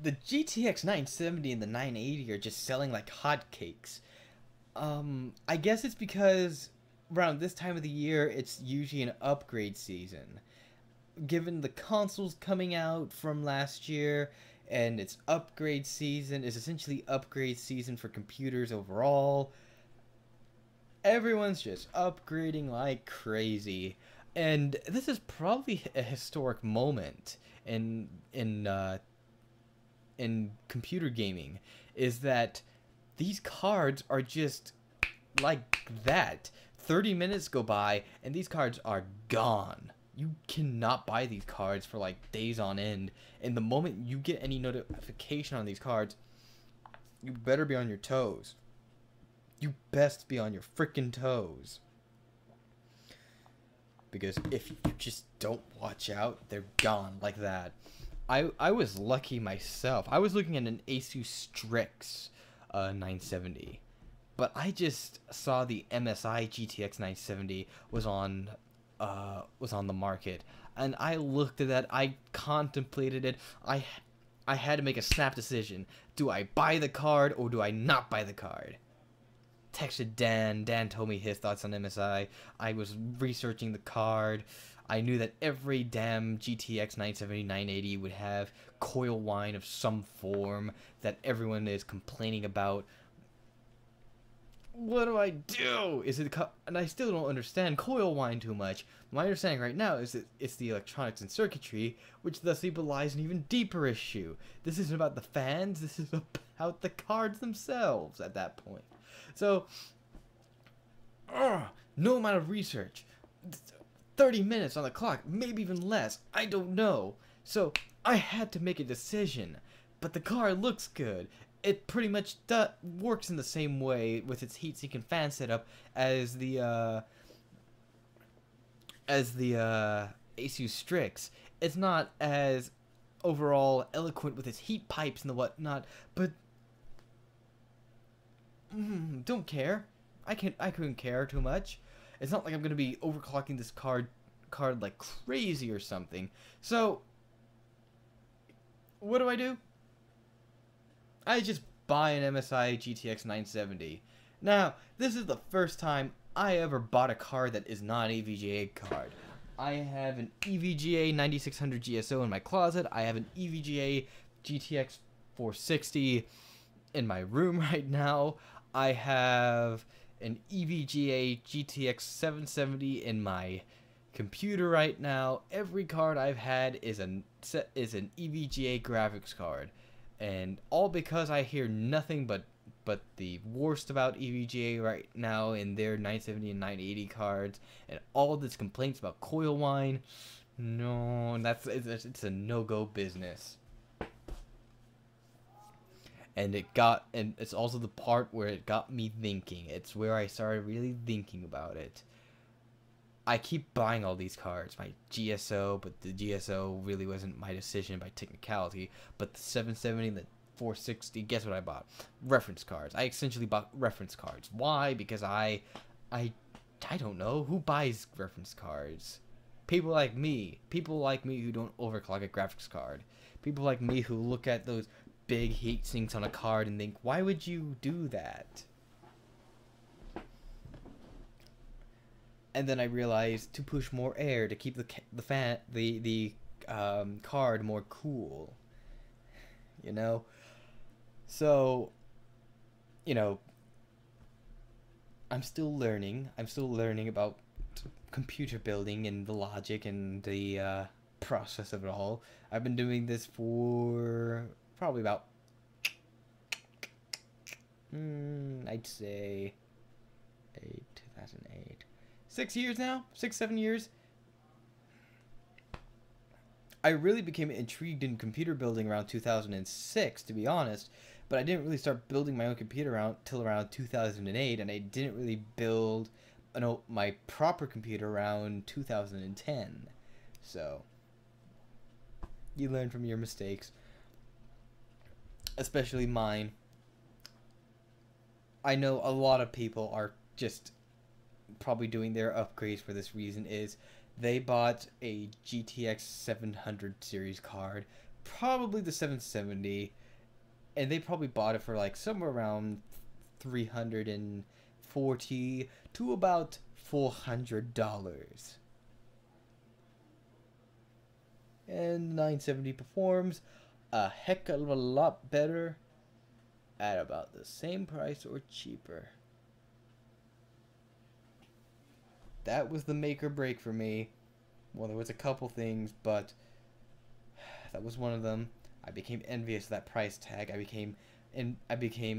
the GTX 970 and the 980 are just selling like hotcakes. I guess it's because around this time of the year, it's usually an upgrade season. Given the consoles coming out from last year, and it's upgrade season, is essentially upgrade season for computers overall. Everyone's just upgrading like crazy, and this is probably a historic moment in computer gaming. Is that these cards are just like that. 30 minutes go by and these cards are gone. You cannot buy these cards for like days on end. And the moment you get any notification on these cards, you better be on your toes. You best be on your freaking toes. Because if you just don't watch out, they're gone like that. I was lucky myself. I was looking at an Asus Strix 970. But I just saw the MSI GTX 970 was on the market, and I looked at that. I contemplated it. I had to make a snap decision. Do I buy the card or do I not buy the card? Texted Dan. Dan told me his thoughts on MSI. I was researching the card. I knew that every damn GTX 970, 980 would have coil whine of some form that everyone is complaining about. What do I do? Is it and I still don't understand coil whine too much. My understanding right now is that it's the electronics and circuitry, which thusly belies an even deeper issue. This isn't about the fans. This is about the cards themselves at that point. So, no amount of research. 30 minutes on the clock, maybe even less. I don't know. So, I had to make a decision. But the card looks good. It pretty much works in the same way with its heatsink and fan setup as the Asus Strix. It's not as overall eloquent with its heat pipes and the whatnot, but don't care. I couldn't care too much. It's not like I'm gonna be overclocking this card like crazy or something. So what do? I just buy an MSI GTX 970. Now, this is the first time I ever bought a card that is not an EVGA card. I have an EVGA 9600 GSO in my closet. I have an EVGA GTX 460 in my room right now. I have an EVGA GTX 770 in my computer right now. Every card I've had is an EVGA graphics card. And all because I hear nothing but the worst about EVGA right now in their 970 and 980 cards, and all this complaints about coil whine. No, it's a no-go business. And it's also the part where it got me thinking. It's where I started really thinking about it. I keep buying all these cards, my GSO, but the GSO really wasn't my decision by technicality. But the 770 and the 460, guess what I bought? Reference cards. I essentially bought reference cards. Why? Because I don't know. Who buys reference cards? People like me. People like me who don't overclock a graphics card. People like me who look at those big heat sinks on a card and think, why would you do that? And then I realized to push more air to keep the card more cool. You know? So, you know, I'm still learning. I'm still learning about computer building and the logic and the process of it all. I've been doing this for probably about, I'd say 2008. 6 years now? 6, 7 years? I really became intrigued in computer building around 2006, to be honest, but I didn't really start building my own computer till around 2008, and I didn't really build my proper computer around 2010. So, you learn from your mistakes, especially mine. I know a lot of people are just probably doing their upgrades for this reason. Is they bought a GTX 700 series card, probably the 770, and they probably bought it for like somewhere around 340 to about $400. And 970 performs a heck of a lot better at about the same price or cheaper. That was the make or break for me. Well, there was a couple things, but that was one of them. I became envious of that price tag. I became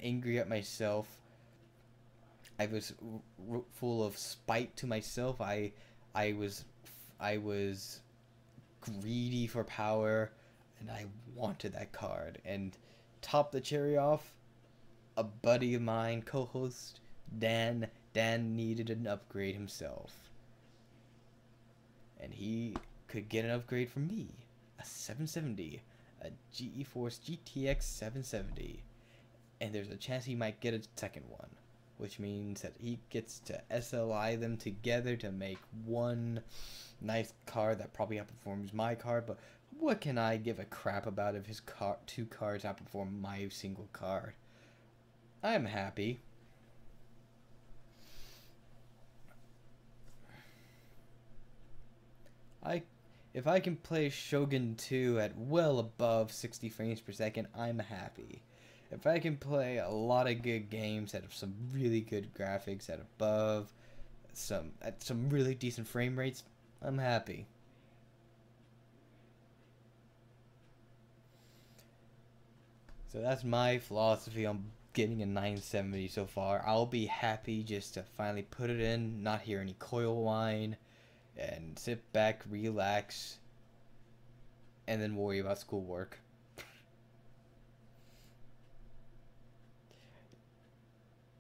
angry at myself. I was full of spite to myself. I was greedy for power, and I wanted that card. And top the cherry off, a buddy of mine, co-host Dan needed an upgrade himself, and he could get an upgrade from me, a 770, a GeForce GTX 770, and there's a chance he might get a second one, which means that he gets to SLI them together to make one nice card that probably outperforms my card. But what can I give a crap about if his two cards outperform my single card? I'm happy. If I can play Shogun 2 at well above 60 frames per second, I'm happy. If I can play a lot of good games that have some really good graphics at some really decent frame rates, I'm happy. So that's my philosophy on getting a 970 so far. I'll be happy just to finally put it in, not hear any coil whine, and sit back, relax, and then worry about schoolwork.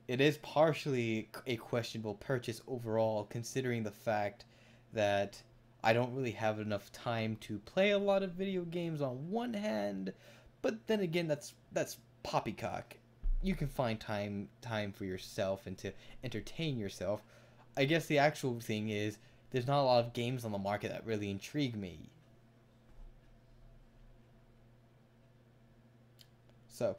It is partially a questionable purchase overall, considering the fact that I don't really have enough time to play a lot of video games on one hand, but then again, that's poppycock. You can find time for yourself and to entertain yourself. I guess the actual thing is there's not a lot of games on the market that really intrigue me. So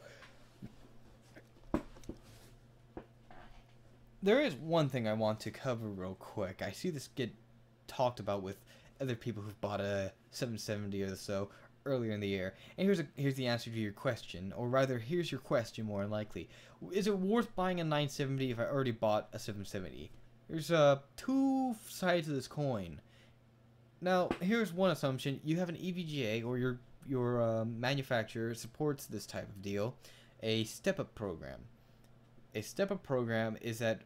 there is one thing I want to cover real quick. I see this get talked about with other people who've bought a 770 or so earlier in the year. And here's the answer to your question, or rather, here's your question more than likely. Is it worth buying a 970 if I already bought a 770? There's two sides of this coin. Now, here's one assumption: you have an EVGA, or your manufacturer supports this type of deal, a step-up program. A step-up program is that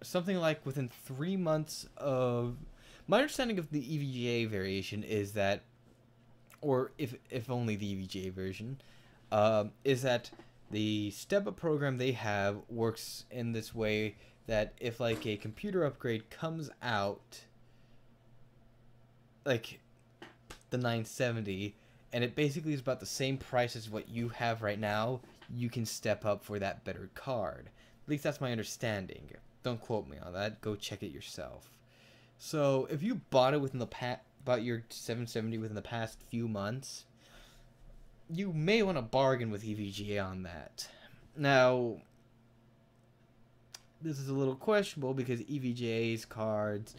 something like within 3 months of... My understanding of the EVGA variation is that, or if only the EVGA version, is that the step-up program they have works in this way that if like a computer upgrade comes out, like the 970, and it basically is about the same price as what you have right now, you can step up for that better card. At least that's my understanding. Don't quote me on that. Go check it yourself. So if you bought it within the bought your 770 within the past few months, you may want to bargain with EVGA on that. Now, this is a little questionable because EVGA's cards,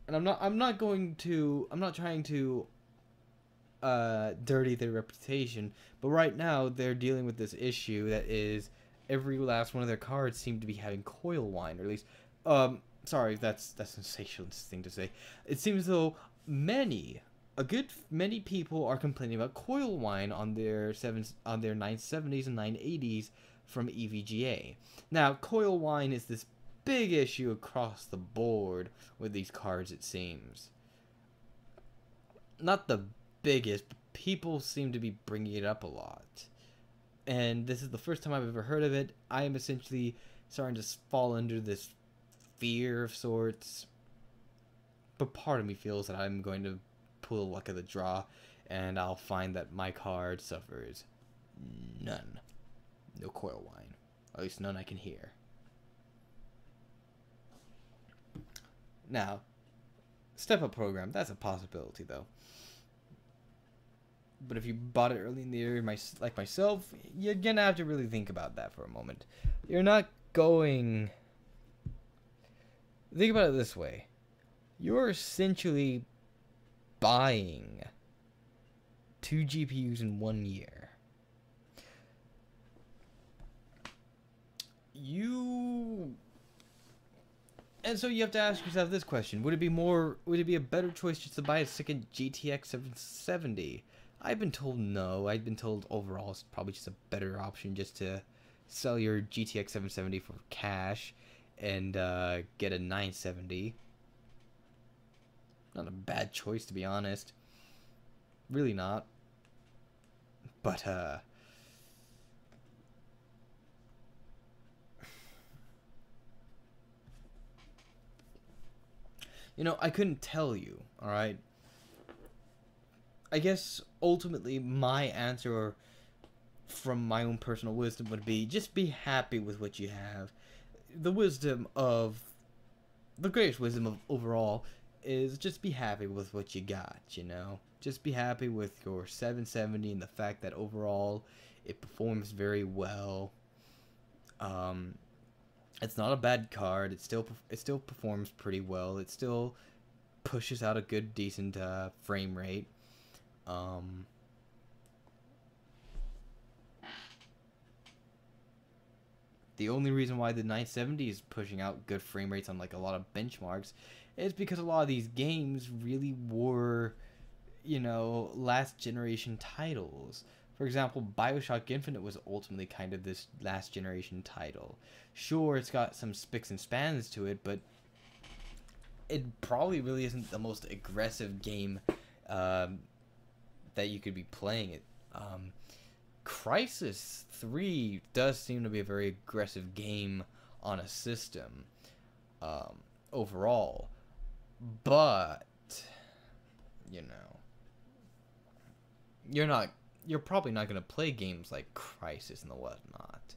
and I'm not trying to dirty their reputation, but right now they're dealing with this issue that is every last one of their cards seem to be having coil whine, or at least sorry, that's a sensationalist thing to say. It seems though many people are complaining about coil whine on their 970s and 980s from EVGA. Now, coil whine is this big issue across the board with these cards, it seems. Not the biggest, but people seem to be bringing it up a lot. And this is the first time I've ever heard of it. I am essentially starting to fall under this fear of sorts. But part of me feels that I'm going to pull the luck of the draw, and I'll find that my card suffers none. No coil whine. At least none I can hear. Now, step-up program, that's a possibility though. But if you bought it early in the year, like myself, you're gonna have to really think about that for a moment. You're not going. Think about it this way: you're essentially buying 2 GPUs in 1 year. And so you have to ask yourself this question: would it be a better choice just to buy a second GTX 770? I've been told no. I've been told overall it's probably just a better option just to sell your GTX 770 for cash and get a 970. Not a bad choice, to be honest. Really not. But I couldn't tell you, alright? I guess ultimately my answer from my own personal wisdom would be just be happy with what you have. The greatest wisdom of overall is just be happy with what you got, Just be happy with your 770 and the fact that overall it performs very well. It's not a bad card. It still performs pretty well. It still pushes out a good, decent frame rate. The only reason why the 970 is pushing out good frame rates on like a lot of benchmarks is because a lot of these games really were, last generation titles. For example, BioShock Infinite was ultimately kind of this last generation title. Sure, it's got some spicks and spans to it, but it probably really isn't the most aggressive game that you could be playing it. Crysis 3 does seem to be a very aggressive game on a system overall, but you're probably not going to play games like Crysis and the whatnot.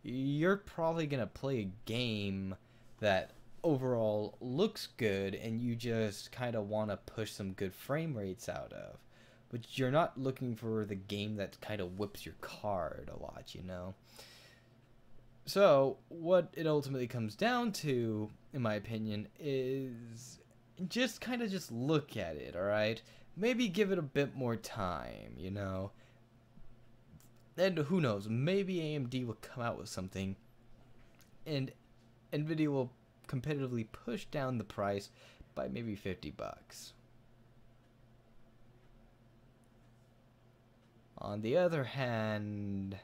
You're probably going to play a game that overall looks good and you just kind of want to push some good frame rates out of. But you're not looking for the game that kind of whips your card a lot, So, what it ultimately comes down to, in my opinion, is just look at it, alright? Maybe give it a bit more time, And who knows, maybe AMD will come out with something and Nvidia will competitively push down the price by maybe $50. On the other hand,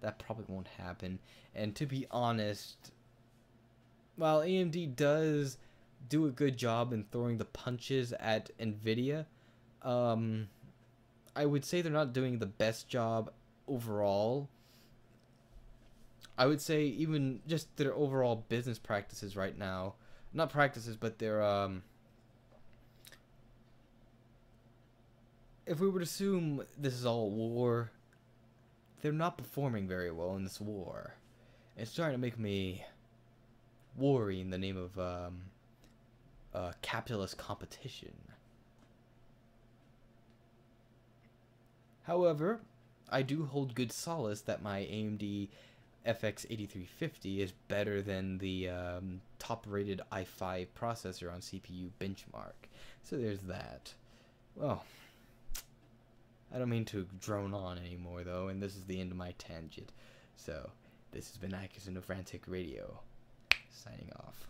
that probably won't happen. And to be honest, while AMD does do a good job in throwing the punches at Nvidia, I would say they're not doing the best job overall. I would say even just their overall business practices right now, not practices, but their if we were to assume this is all war, they're not performing very well in this war. It's starting to make me worry in the name of capitalist competition. However, I do hold good solace that my AMD FX 8350 is better than the top-rated i5 processor on CPU benchmark. So there's that. Well, I don't mean to drone on anymore, though, and this is the end of my tangent. So, this has been Akasen of Rantech Radio, signing off.